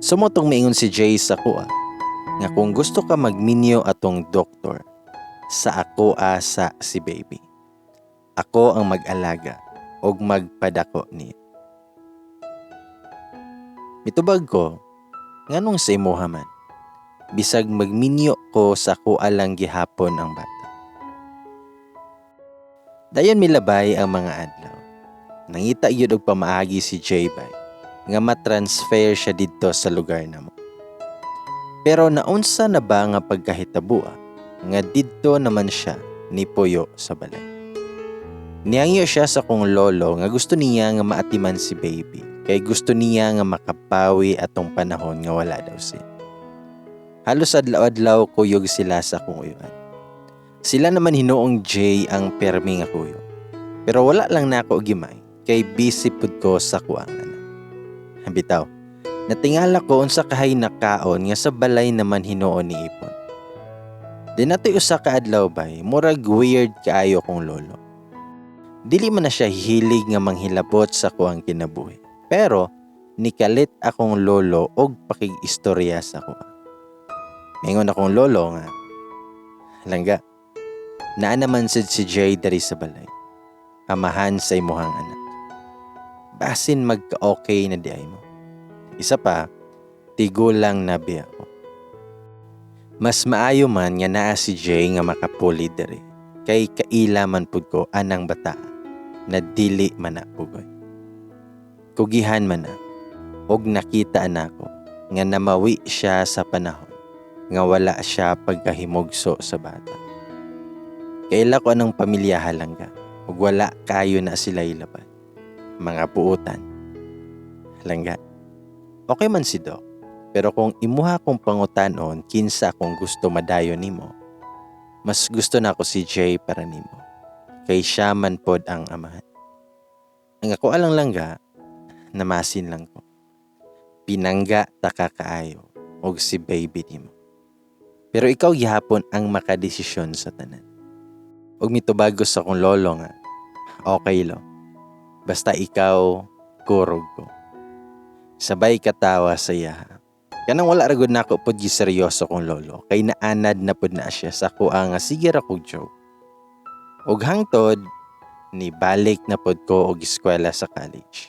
Sumotong maingon si Jay sa kuha nga kung gusto ka magminyo atong doktor, sa ako asa si baby. Ako ang mag-alaga og magpadako niya. Mitubag ko, nganong sa imuha man, bisag magminyo ko sa kuha lang gihapon ang bata. Dayon milabay ang mga adlaw. Nangita yun og pamaagi si J-Bay nga matransfer siya dito sa lugar namo. Pero naunsa na ba nga pagkahitabua nga didto naman siya ni Puyo sa balay. Niyangyo siya sa kong lolo nga gusto niya nga maatiman si baby kay gusto niya nga makapawi atong panahon nga wala daw siya. Halos adlaw-adlaw kuyog sila sa kong uyuan. Sila naman hinuong Jay ang permi nga kuyo. Pero wala lang na ako gimay kay busy pud ko sa kuang anak. Bitaw, natingala ko unsa kahay nakaon nga sa balay naman hinuon ni Ipon. Di natoy usa ka adlaw bay, murag weird kaayo kong lolo. Dili man na siya hilig nga manghilabot sa kuang kinabuhi. Pero nikalit akong lolo og pakig-istorya sa kuha. Mingon akong lolo nga, langga, naa naman sad si Jay dari sa balay. Amahan sa imuhang anak. Basin magka-okay na di ay mo. Isa pa, tigulang nabi ako. Mas maayo man nga naa si Jay nga makapuli diri. Kay kaila man pud ko anang bata na dili man na pugoy. Kugihan man na, og nakita anako nga namawi siya sa panahon nga wala siya pagkahimugso sa bata. Kaila ko anong pamilya halangga, ug wala kayo na sila ilabad. Mga puutan. Halangga, okay man si Doc, pero kung imuha kong pangutanon kinsa kung gusto madayon nimo, mas gusto na ako si Jay para nimo. Kay siya man pod ang amahan. Ang ako alang langga, namasin lang ko. Pinangga ta kakaayo og si baby nimo. Pero ikaw gihapon ang makadesisyon sa tanan. Og mitubago sa kong lolo nga, okay lo. Basta ikaw, kurog ko. Sabay katawa sa iya. Kanang wala ragod na ako pod giseryoso kong lolo. Kay naanad na pod na siya sa kuha nga sige ra kog joke. Og hangtod, ni balik na pod ko og eskwela sa college.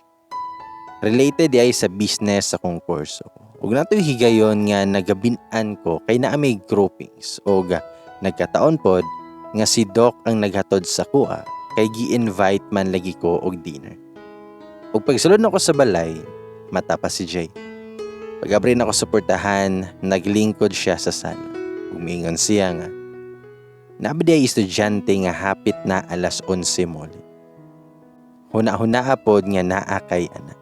Related ay sa business sa kong kurso. Ug natoy higayon nga nagabin-an ko kay naa may groupings. Og nagkataon pod nga si Doc ang naghatod sa kuha kay gi-invite man lagi ko og dinner. Ug pagsulod nako sa balay, mata pa si Jay. Pag-abri na ko suportahan, naglingkod siya sa sala. Umingon siya nga, nabdi ay estudyante nga hapit na alas 11 muli. Huna-huna pod nga naa kay anak.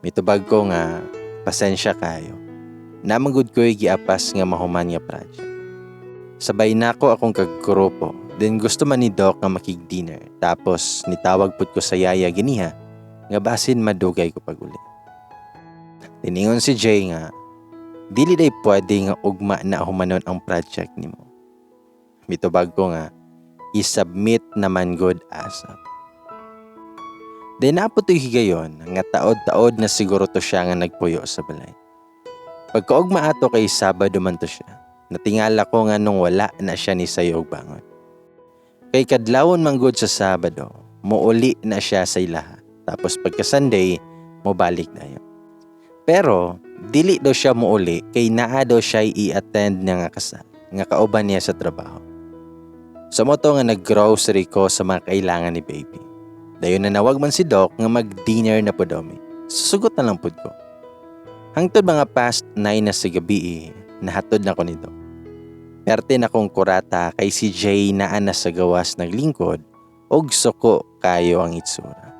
Mitubag ko nga, pasensya kayo. Namanggod ko'y giapas nga mahuman nga project. Sabay na ako akong kagrupo. Then gusto man ni Doc nga makig-dinner. Tapos nitawag pud ko sa yaya giniha nga basin madugay ko pag-uli. Tiningon si Jay nga, dili day pwede nga ugma na humanon ang project nimo. Mitubag ko nga, i-submit naman good asap. Then naputoy higayon nga taod-taod na siguro to siya nga nagpuyo sa balay. Pagkaugma ato kay Sabado man to siya, natingala ko nga nung wala na siya ni sayo og bangon. Kay kadlawon manggod sa Sabado, muuli na siya sa ilaha. Tapos pagka Sunday, mobalik na yun. Pero, dili daw siya muuli kay naa daw siya i-attend nga kasal, nga kauban niya sa trabaho. Sa moto nga nag-grocery ko sa mga kailangan ni baby. Dayon na nawag man si Doc nga mag-dinner na po daw mi. Susugot na lang po ko. Hangtod mga past 9 na sa gabi, nahatod na ko ni Doc. Perte na kong kurata kay si Jay naa na sa gawas naglingkod og suko kayo ang itsura.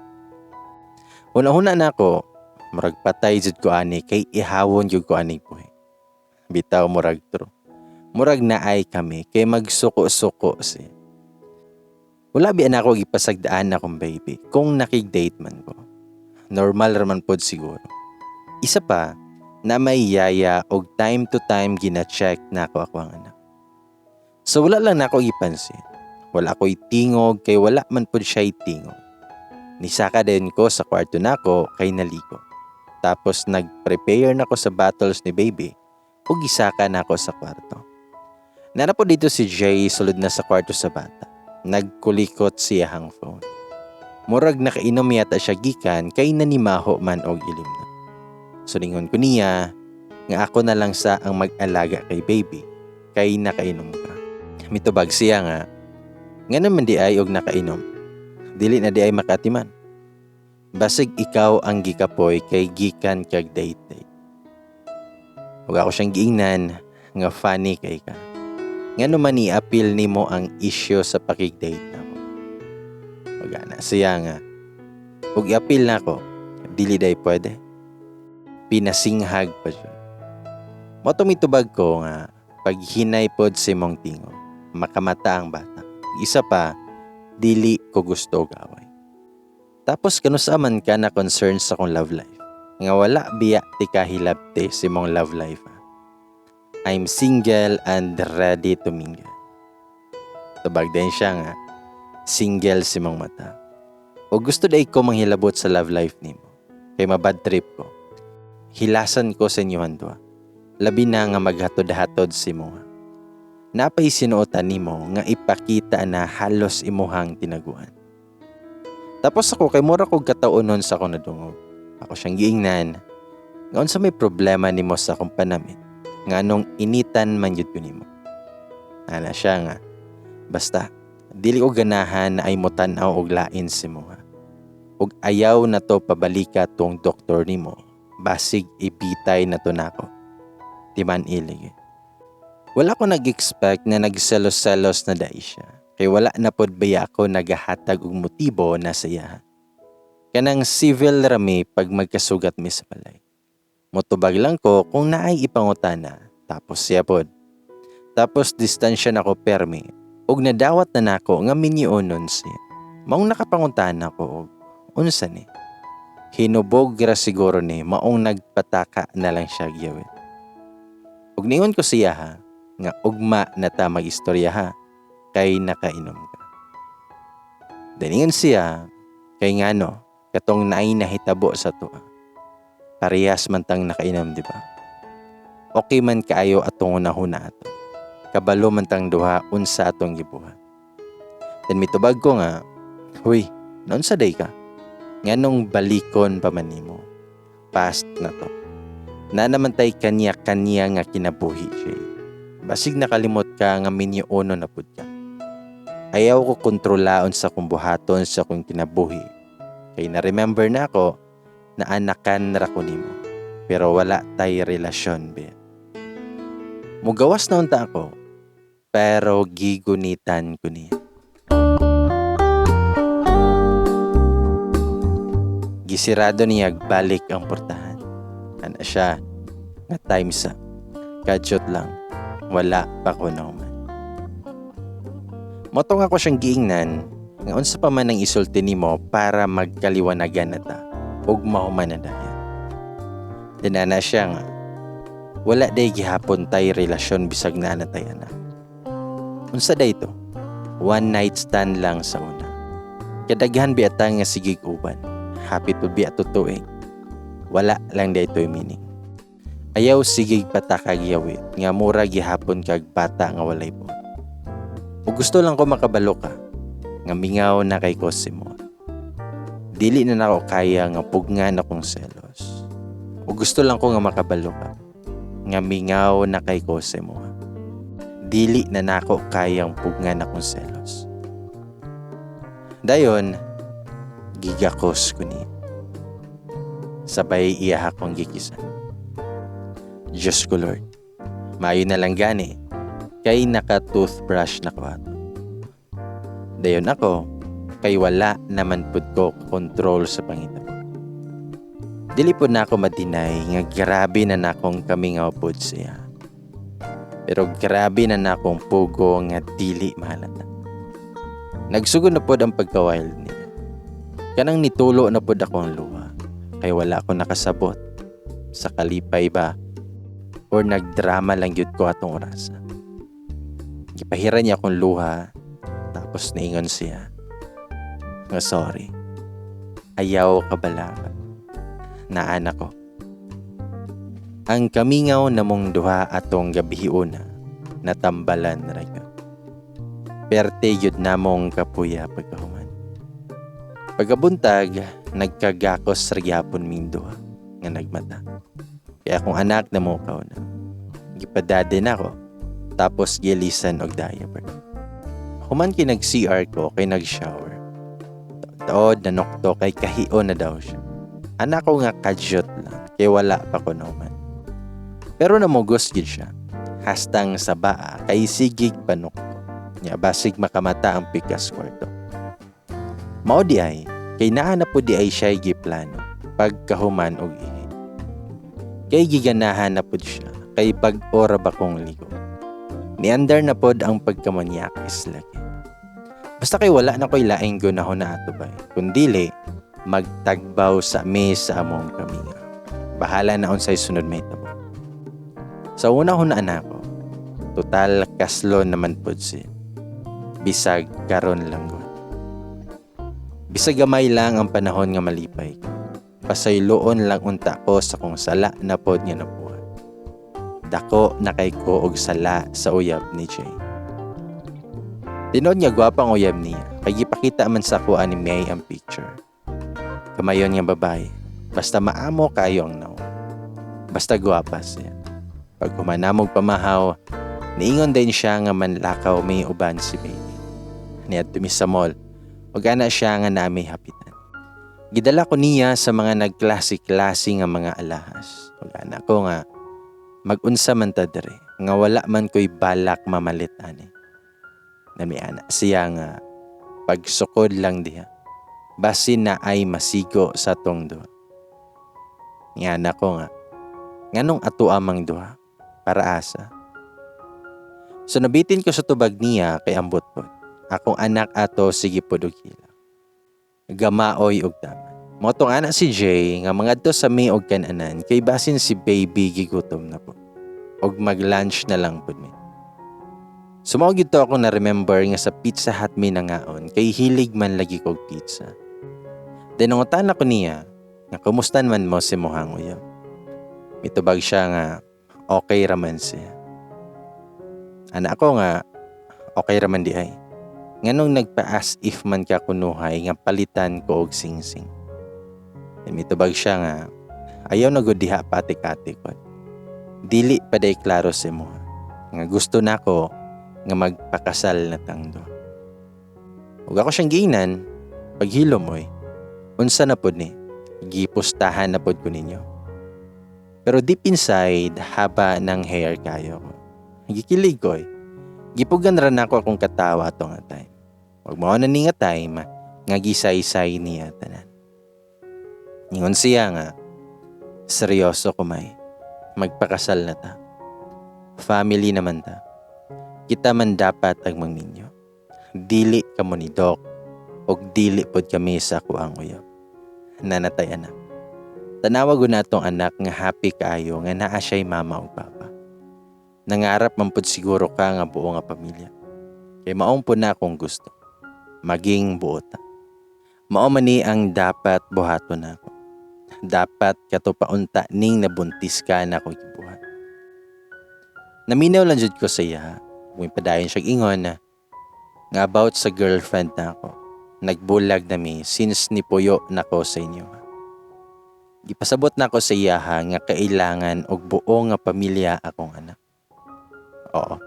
Una-una na ako, murag patay jud ko ani kay ihawon jud ko ani buhi. Bitaw murag true. Murag naay kami kay magsuko-suko siya. Wala biyan ako gipasagdaan akong baby kung nakig-date man ko. Normal raman pod siguro. Isa pa, na may yaya og time to time gina-check na ako ang anak. So wala lang na ako ipansin. Wala ako itingog kay wala man pod siya itingog. Nisaka din ko sa kwarto nako kay naligo. Tapos nag-prepare na ako sa bottles ni baby ug gisaka na ako sa kwarto. Nara po dito si Jay sulod na sa kwarto sa bata. Nagkulikot siyahang phone. Murag nakainom yata siya gikan kay nanimaho man og ilim na. Sulingon ko niya nga ako na lang sa ang mag-alaga kay baby kay nakainom ka. Mitubag siya nga naman di ay og nakainom. Dili na di ay makatiman. Basig ikaw ang gikapoy kay gikan kag date. Ug ako siyang giingnan nga funny kay ka. Ngano man i-appeal nimo ang issue sa pakig-date nako. Ug ana siya nga ug i-appeal nako dili day pwede. Pinasinghag pa siya. Moto mitubag ko nga pag hinay pod si mong tingo, makamata ang bata. Isa pa, dili ko gusto gaway. Tapos kanusa man ka na concern sa kong love life. Nga wala biya ti kahilabte si mong love life. I'm single and ready to mingle. Tubag din siya nga, single si mong mata. O gusto day ko manghilabot sa love life nimo. Kay mabad trip ko. Hilasan ko sa inyo handwa. Labi na nga maghatod-hatod si mo. Napay sinuotan nimo nga ipakita na halos imuhang tinaguan. Tapos ako kay mura kog kataunon sa akong nadungog. Ako siyang giingnan. Nga unsa may problema nimo sa akong panamit. Nga nung initan man yun ko nimo. Ana siya nga. Basta, dili ko ganahan na ay mutanaw og lain si mo. Ug ayaw na to pabalika tong doktor nimo. Basig ipitay na to nako. Timan ilig. Wala ko nag-expect na nagselos-selos na dahi siya. Kay wala na pod baya ako nagahatag og motibo na saya. Kanang civil rami pag magkasugat mi sa balay. Motubag lang ko kung naay ipangutana. Tapos siya pod. Tapos distansya na ko permi. Og nadawat na nako nga minyuonon siya. Maong nakapangutana ko og unsa ni. Hinubog ra siguro ni maong nagpataka na lang siya gyawid. Ug ningon ko siya ha, nga ugma na ta mag-istorya ha, kay nakainom ka. Daningon siya, kay ngano, katong naay nahitabo sa tuwa. Parehas man tang nakainom, di ba? Okay man kaayo atong hunahuna ato. Kabalo man tang duha unsa atong gibuhat. Then mitubag ko nga, huy, naunsa day ka? Nganong balikon pa man nimo? Past na to. Na naman tay kanya-kanya nga kinabuhi siya. Basig nakalimot ka nga minyuono na pud ka. Ayaw ko kontrolaon sa kong buhaton sa kong kinabuhi. Kay na-remember na ako na anakan ra ko nimo. Pero wala tay relasyon be. Mugawas na unta ako, pero gigunitan ko niya. Gisirado niya balik ang portahan. Ana siya nga times up. Kadjot lang. Wala pa ko naman. Motong ako siyang giingnan nga unsa pa man ang isulti nimo para magkaliwanagan na ta ug mahuman na dayon. Dinana siya nga wala day gihapon tay relasyon bisag na natay na. Unsa day to? One night stand lang sa una. Kadaghan biata nga sigig uban. Happy to be at tutuig. Wala lang daytoy meaning. Ayaw sigig patakag yawit nga mura gihapon kag bata nga walay po. Ug gusto lang ko makabalo ka nga mingaw na kay Cosimo. Dili na nako kaya nga pugngan akong selos. Ug gusto lang ko nga makabalo ka nga mingaw na kay Cosimo. Dili na nako kayang pugngan akong selos. Dayon gigakos ko ni. Sabay iya akong gikisan. Diyos ko Lord, maayo na lang gani, kay naka-toothbrush na ko ato. Dayon ako, kay wala naman pud ko control sa pangita ko. Dili pud na ako madinay nga grabe na nakong kamingaw pud siya. Pero grabe na nakong pugo nga dili mahalata. Nagsugod na pud ang pagka-wild niya. Kanang nitulo na pud akong luha. Kay wala akong nakasabot sa kalipay ba or nagdrama lang yun ko atong orasa. Gipahiran niya akong luha tapos naingon siya nga sorry, ayaw kabalakan na anak ko Ang kamingaw namong duha atong gabi una natambalan rayo. Perte yun namong kapuya pagkahuman. Pagkabuntag, nagkagakos ragyapon ming duha nga nagmata. Kaya akong anak na mo kaw na. Gipadade na ako, tapos gilisan og diaper. Human kinag-CR ko kay nag-shower. Taod na nokto kay kahio na daw siya. Anak ko nga kadyot lang, kay wala pa ko naman. Pero namugos gid siya. Hastang sa baa kay sigig panokto. Nya basig makamata ang pikas kwarto. Mao di ay, kay naa na po di ay siya giplano pagkahuman og ihi. Kay giganahan na po siya, kay pag-ora ba kong ligo. Niandar na pod ang pagkamanyakis lagi. Basta kay wala na ko'y laing gunahon na atubay. Kundili, magtagbaw sa mesa among kaminga. Bahala na unsay sunod may tabo. Sa una hunaan ako, total kaslo naman pod siya. Bisag karon lang gud. Bisag gamay lang ang panahon nga malipay ko. Pasayloon lang unta ko sa kung sala na pod nga nabuhat. Dako na kay ko og sala sa uyab ni Jay. Tinod niya gwapang uyab niya, kay gipakita man sa kuha ni May ang picture. Kamayon nga babae, basta maamo kayo ang naw. Basta gwapa siya. Pag humanamog pamahaw, niingon din siya nga manlakaw may uban si baby. Niya tumi sa mall, ug ana siya nga nami hapitan. Gidala ko niya sa mga nagklase-klase nga mga alahas. Ug ana ko nga mag-unsa man ta dere, nga wala man ko'y balak mamalit ani. Namiana siya nga pagsukod lang diha. Basin na ay masigo sa tong duha. Nga ko nga, nganong ato amang duha para asa. So nabitin ko sa tubag niya kay ambot pod. Akong anak ato sige pod og hila. Gamaoy og daman. Motong anak si Jay nga mangadto sa mi og kananan kay basin si baby gigutom na po. Og mag-lunch na lang pod mi. Sumaw gyud to ako na remember nga sa Pizza Hut mi nangaon kay hilig man lagi kog pizza. Dinungutan ako niya nga kumustan man mo si mohang uyab. Mitubag siya nga okay raman siya. Anak ko nga okay raman di ay. Nganong nagpa-as if man ka kunuhay nga palitan ko og singsing. Mitubag siya nga ayaw na gud diha pati-kati ko. Dili pa day klaro si mo. Nga gusto nako nga magpakasal na tangdo. Ug ako siyang giinan paghilom oy. Unsa na pod ni? Gipustahan na pod ko ninyo. Pero deep inside haba ng hair kayo ko. Gikilig ko oy. Gipugan ra nako akong katawa to nga time. Wag mo na ni nga time nga gisay-say niya tanan. Ingon siya nga seryoso ko may magpakasal na ta. Family naman ta. Kita man dapat ang mangninyo. Dili kamo ni Doc og dili pod kami sa kuang uyab. Nanatay anak. Tanawa gud natong anak nga happy kaayo nga naa siya'y mama ug papa. Nangarap man pud siguro ka nga buo nga pamilya. Kay maong po na akong gusto. Maging buota. Mao man ni ang dapat buhaton nako. Dapat kato paunta ning nabuntis ka na akong gibuhat. Naminaw lang jud ko sa iya. Kung padayon siya ingon na nga about sa girlfriend na ako. Nagbulag na mi since nipuyo na ko sa inyo. Gipasabot na ko sa iya nga kailangan og buo nga pamilya akong anak. Oo.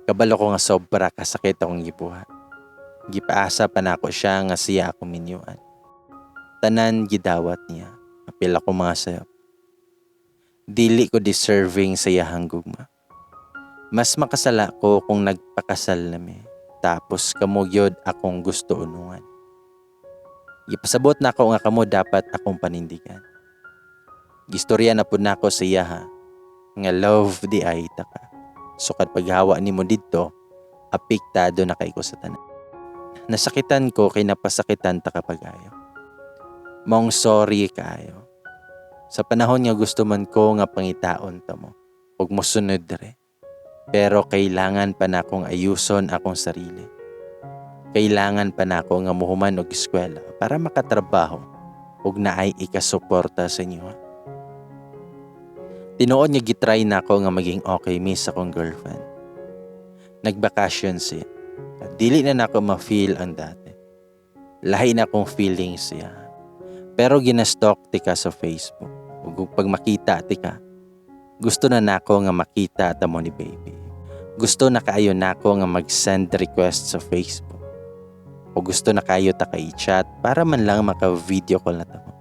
Kabalo ko nga sobra kasakit akong gibuhat. Gipaasa pa na ako siya nga siya ako minyuan. Tanan gidawat niya. Apil ako mga sayop. Dili ko deserving sa iyahang gugma. Mas makasala ko kung nagpakasal nami. Tapos kamo gyud akong gusto unungan. Gipasabot na ako nga kamo dapat akong panindigan. Gistorya na pud nako sa iya nga love di ay taka. Sukad paghawa nimo didto, apektado na kay ko sa tanan. Nasakitan ko kay napasakitan ta kapag-ayo. Mong sorry kaayo. Sa panahon nga gusto man ko nga pangitaon ta mo, ug mosunod dire. Pero kailangan pa nakong ayuson akong sarili. Kailangan pa nako nga muhuman og eskwela para makatrabaho ug naay ikasuporta sa inyo. Tinuod nga gitry na ako nga maging okay mi sa akong girlfriend. Nagbakasyon siya. Dili na nako ma-feel ang dati. Lahi na akong feelings siya. Pero ginastalk ti ka sa Facebook. Ug pag makita ti ka, gusto na nako nga makita ta mo ni baby. Gusto na kaayo nako nga mag-send request sa Facebook. O gusto na kayo ta kay chat para man lang maka-video call na ta mo.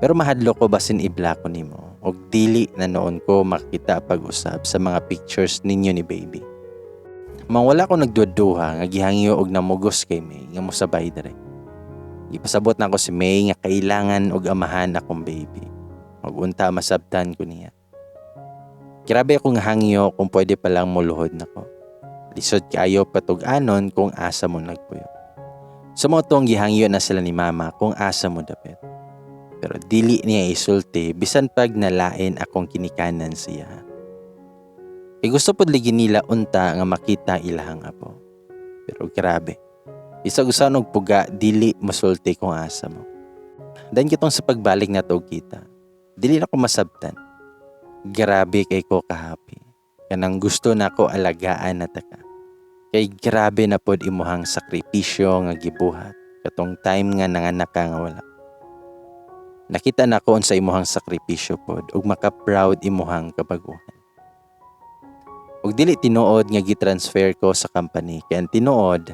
Pero mahadlo ko basin i-block ko nimo. Og dili na noon ko makita pag-usab sa mga pictures ninyo ni baby. Mawala ko nagduduha nga gihangyo og namugos kay May nga mosabay dire. Ipasabot na ko si May nga kailangan og amahan akong baby. Og unta masabtan ko niya. Grabe akong hangyo kung pwede palang muluhod nako. Lisod kaayo patug-anon kung asa mo nagpuyo. Sumotong gihangyo na sila ni mama kung asa mo dapit. Pero dili niya isulti bisan pag nalain akong kinikanan siya. Gusto pod ligi nila unta nga makita ilahang apo. Pero grabe. Isag-usan og puga dili masulti kung asa mo. Dan kitong sa pagbalik na to kita. Dili na ko masabtan. Grabe kay ko kahapi. Kanang gusto na ko alagaan na taka. Kay grabe na pod imuhang sakripisyo nga gibuhat katong time nga nanganak ka nga wala. Nakita na ko sa imuhang sakripisyo pod ug maka-proud imuhang kabaguhan. Ug dili tinuod nga gi-transfer ko sa company kay tinuod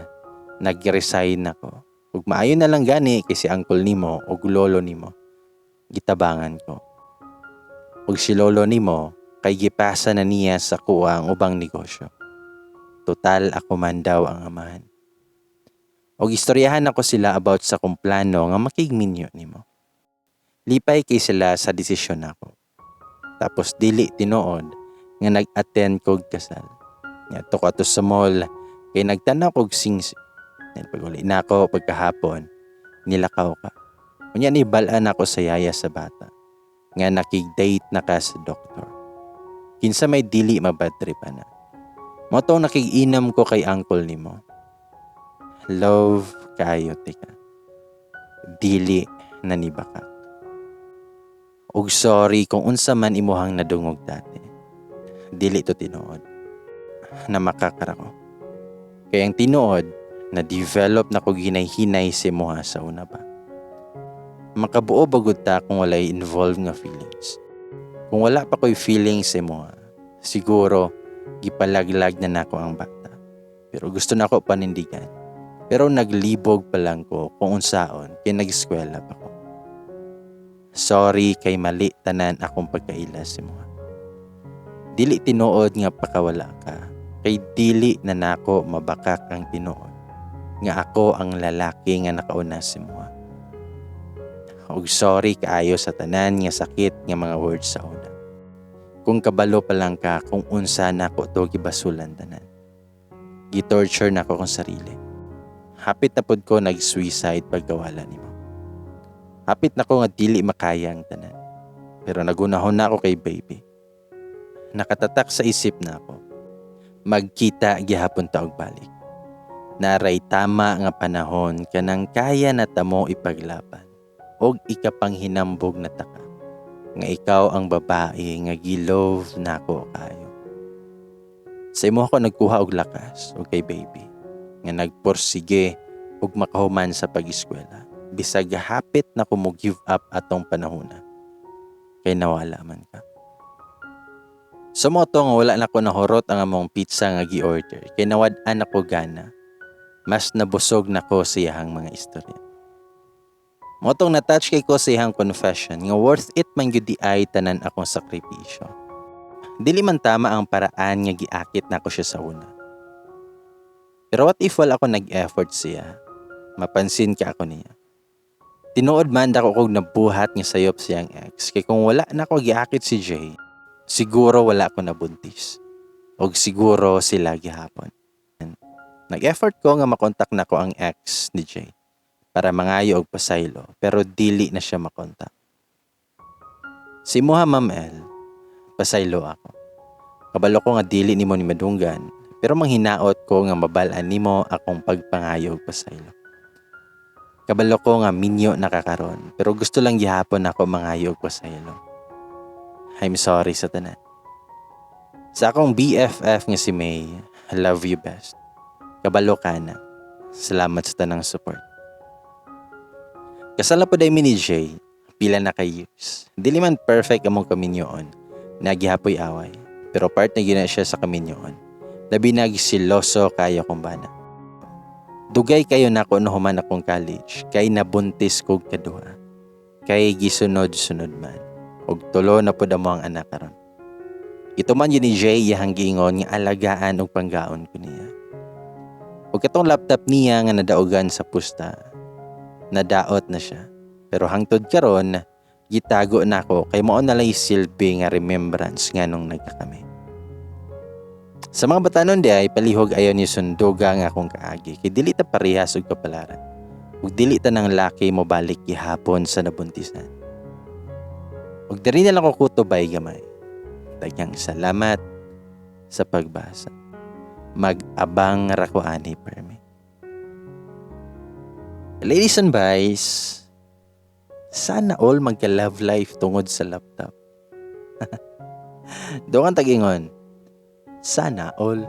nag-resign ako. Ug maayo na lang gani kay si uncle nimo ug lolo nimo gitabangan ko. Ug si lolo nimo kay gipasa na niya sa kuha ang ubang negosyo. Total ako man daw ang amahan. Og istoryahan ako sila about sa kung plano nga makigminyo nimo. Lipay kay sila sa desisyon nako. Tapos dili tinuod nga nag-attend kog kasal. Ngadto ko ato sa mall kay nagtanaw kog singsi. Pag uli na ako pagkahapon, nilakaw ka. Unya ni balaan ako sa yaya sa bata. Nga nakig-date na ka sa doktor. Kinsa may dili mabadtripan na. Motong nakig-inam ko kay uncle nimo. Love kayo tika. Dili na nibaka. Og sorry kung unsa man imuhang nadungog dati. Dili to tinuod. Na makakara ko. Kaya ang tinuod, na-develop na ko ginay-hinay si muha sa una pa. Makabuo bagod ta kung walay involved nga feelings. Kung wala pa ko'y feelings si muha, siguro gipalaglag na nako ang bata. Pero gusto na ko panindigan. Pero naglibog pa lang ko kung unsaon kaya nag-eskwela pa ko. Sorry kay mali tanan akong pagkaila si muha. Dili tinuod nga pakawala ka. Kay dili na nako mabakak ang tinuod. Nga ako ang lalaki nga nakauna si muha. Og sorry kaayo sa tanan nga sakit nga mga words sa una. Kung kabalo pa lang ka kung unsa nako to gibasulan tanan. Gitorture nako kong sarili. Hapit na pod ko nag-suicide pagkawala nimo. Hapit na ko nga dili makaya ang tanan. Pero nagunahon na ako kay baby. Nakatatak sa isip na ako. Magkita gihapon ta og balik. Naray tama nga panahon kanang kaya na tamo ipaglaban. Og ikapanghinambog na taka. Nga ikaw ang babae nga gilove nako kayo. Sa imo ako nagkuha og lakas og kay baby. Nga nagporsige og makahuman sa pag-eskwela. Bisag hapit na ko mo give up atong panahona. Kay nawala man ka. Sa moto nga wala na ko nahurot ang among pizza nga gi-order. Kay nawad-an ako gana. Mas nabusog na ko siyahang mga istorya. Motong na-touch kay ko siyahang confession nga worth it man gyud di ay tanan akong sakripisyo. Dili man tama ang paraan nga giakit na ko siya sa una. Pero what if wala ako nag-effort siya? Mapansin ka ako niya. Tinuod man dako kog nabuhat nga sayop siyang ex. Kay kung wala na ko giakit si Jay, siguro wala ko nabuntis. Og siguro sila gihapon. Nag-effort ko nga makontak na ko ang ex ni Jay para mangayo og pasaylo pero dili na siya makontak. Si Muha Ma'am El, pasaylo ako. Kabalo ko nga dili nimo ni madunggan pero manghinaot ko nga mabalaan nimo akong pagpangayo og pasaylo. Kabalo ko nga minyo nakakaron pero gusto lang gihapon ako mangayo og pasaylo. I'm sorry sa tanan. Sa akong BFF nga si May, I love you best. Kabalo ka na. Salamat sa tanang support. Kasala po day mi ni Jay, pila na kay years. Dili man perfect among kaminyoon. Nagihapoy away. Pero part na gina siya sa kaminyoon. Labi nagsiloso kayo kung bana. Dugay kayo na ko no human akong college. Kay nabuntis kog kaduha. Kay gisunod-sunod man. Og tulo na po mo ang anak karon. Ito man yun ni Jay iyang giingon nga alagaan og panggaon ko niya. Og katong laptop niya nga nadaogan sa pusta, nadaot na siya. Pero hangtod karon, gitago na ko kay mao na lang silbi nga remembrance nga nung nagkakami. Sa mga batanon di ay palihog ayon ni sunduga nga akong kaagi kay dili ta parehas og kapalaran. Ug dili ta nang laki mo balik gihapon sa nabuntisan. Ug diri na lang ko kutubay gamay. Daghang salamat sa pagbasa. Mag-abang ra ko ani permi. Ladies and boys, sana all magka-love life tungod sa laptop. Doon ang tagingon. Sana all.